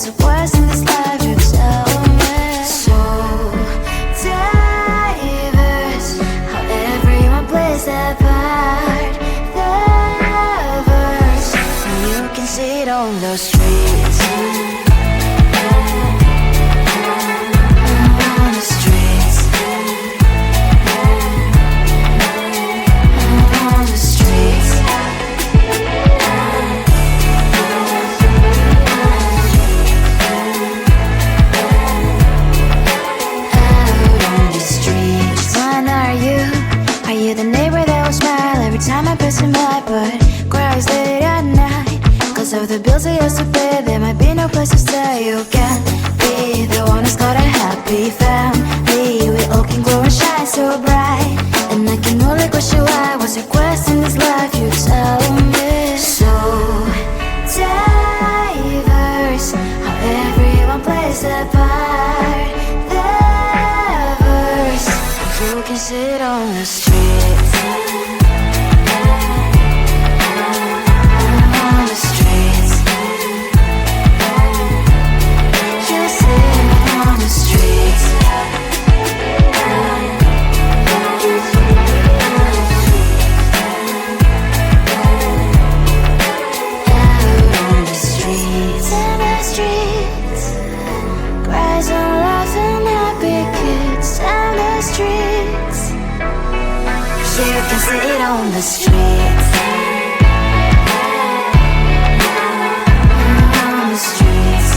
it worse in this life? You tell me. So diverse, how everyone plays their part. Their verse, and you can see it on the streets. On the streets. On the streets. Are you the neighbor that will smile every time I pass him by, but cries late at night? Cause of the bills he has to pay, there might be no place to stay. You can't be the one who's got a happy family. We all can glow and shine so bright, and I can only question why. What's your quest in this life? You tell me. So diverse, how everyone plays their part. Their verse, you can sit on the streets. On the streets. You sit on the streets. Out on the streets. In the streets. Cries and laughing, happy kids. Down the streets. You can see it on the streets. On the streets.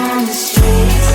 On the streets.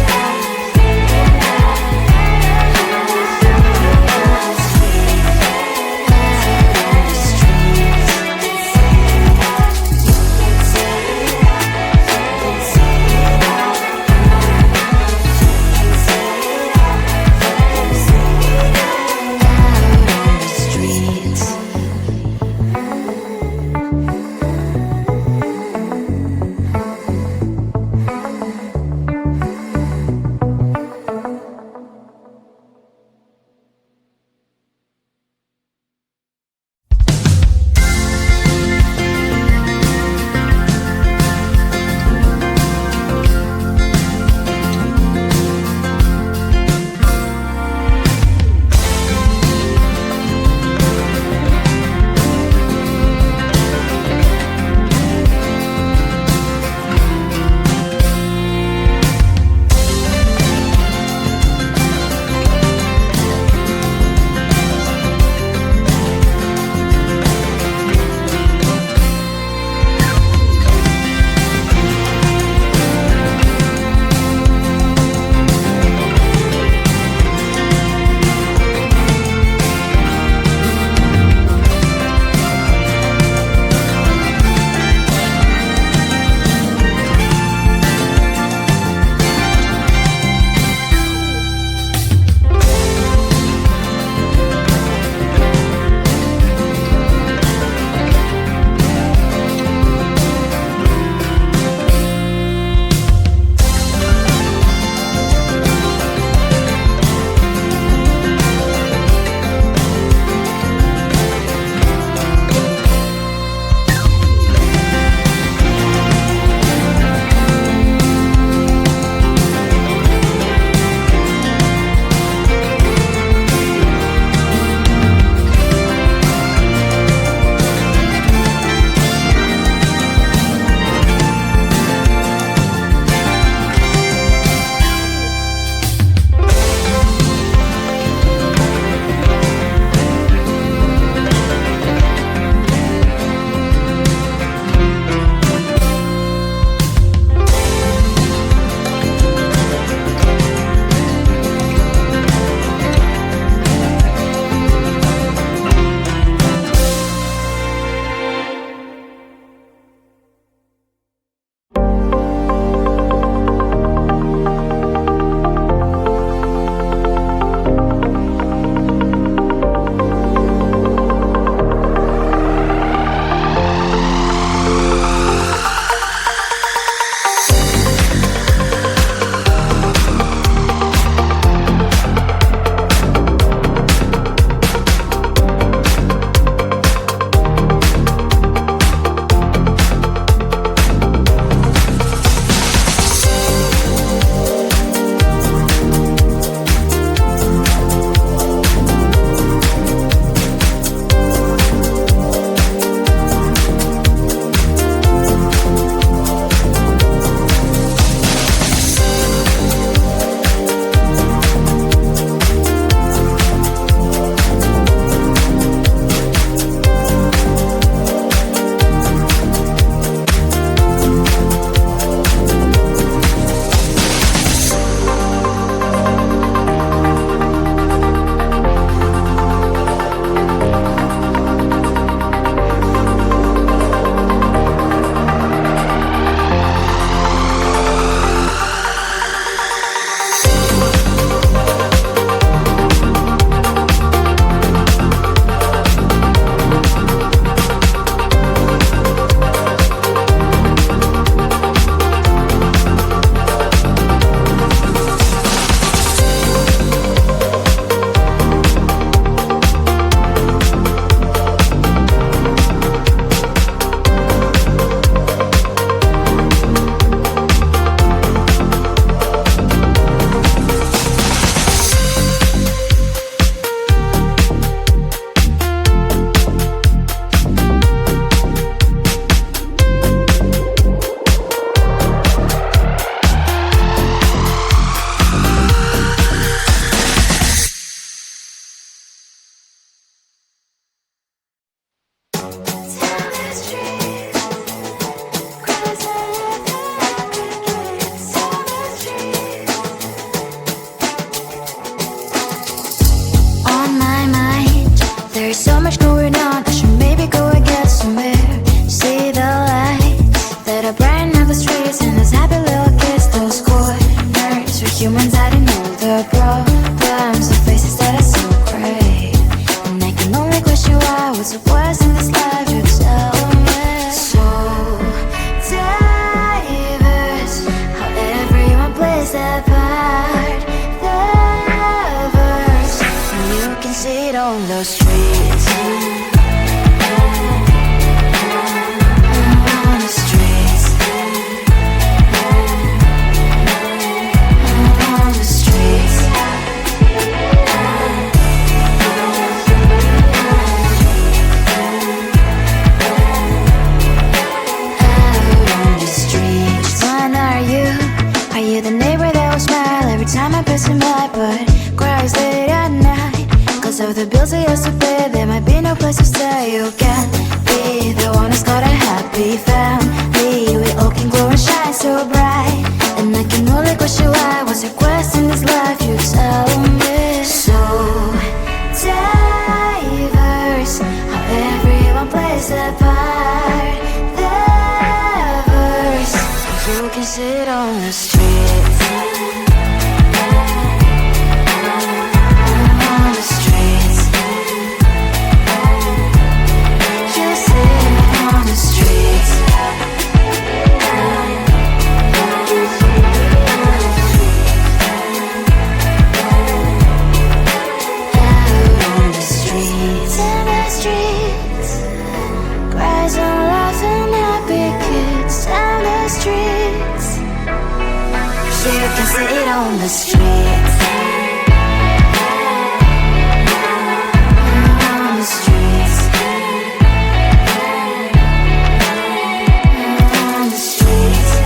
sit on the streets. On the streets. She'll sit on the streets. Out on the streets. In the streets. Cries and laughing happy kids down the streets. She can sit on the streets. On the streets. On the streets.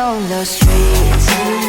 on those streets.